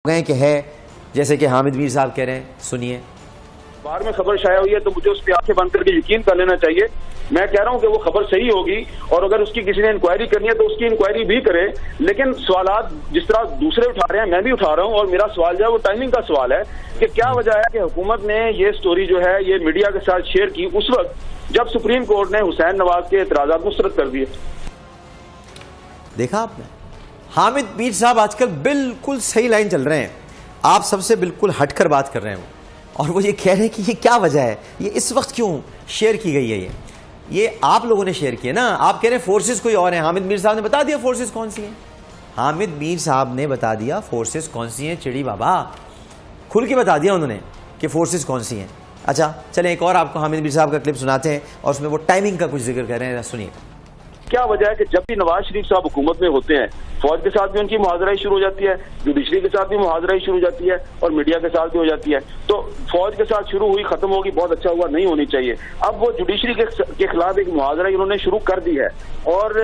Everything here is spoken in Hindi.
गए कि है, जैसे कि हामिद मीर साहब कह रहे हैं, सुनिए। बाहर में खबर शाया हुई है तो मुझे उस पर आंखें बंद करके यकीन कर लेना चाहिए। मैं कह रहा हूं कि वो खबर सही होगी और अगर उसकी किसी ने इंक्वायरी करनी है तो उसकी इंक्वायरी भी करे, लेकिन सवालात जिस तरह दूसरे उठा रहे हैं मैं भी उठा रहा हूं। और मेरा सवाल जो है वो टाइमिंग का सवाल है कि क्या वजह है कि हुकूमत ने ये स्टोरी जो है ये मीडिया के साथ शेयर की उस वक्त जब सुप्रीम कोर्ट ने हुसैन नवाज के एतराजात मुस्तरद कर दिए। देखा आपने, हामिद मीर साहब आजकल बिल्कुल सही लाइन चल रहे हैं, आप सबसे बिल्कुल हटकर बात कर रहे हैं और वो ये कह रहे हैं कि ये क्या वजह है, ये इस वक्त क्यों शेयर की गई है। ये आप लोगों ने शेयर किया ना। आप कह रहे हैं फोर्सेस कोई और हैं, हामिद मीर साहब ने बता दिया फोर्सेस कौन सी हैं। हामिद मीर साहब ने बता दिया फोर्सेस कौन सी हैं, चिड़ी बाबा खुल के बता दिया उन्होंने कि फोर्सेस कौन सी हैं। अच्छा चलें, एक और आपको हामिद मीर साहब का क्लिप सुनाते हैं और उसमें वो टाइमिंग का कुछ जिक्र कर रहे हैं, सुनिए। क्या वजह है कि जब भी नवाज शरीफ साहब हुकूमत में होते हैं फौज के साथ भी उनकी मुहाजराई शुरू हो जाती है, जुडिशरी के साथ भी मुहाजराई शुरू हो जाती है और मीडिया के साथ भी हो जाती है। तो फौज के साथ शुरू हुई खत्म होगी, बहुत अच्छा हुआ, नहीं होनी चाहिए। अब वो जुडिशरी के खिलाफ एक मुहाजराई उन्होंने शुरू कर दी है और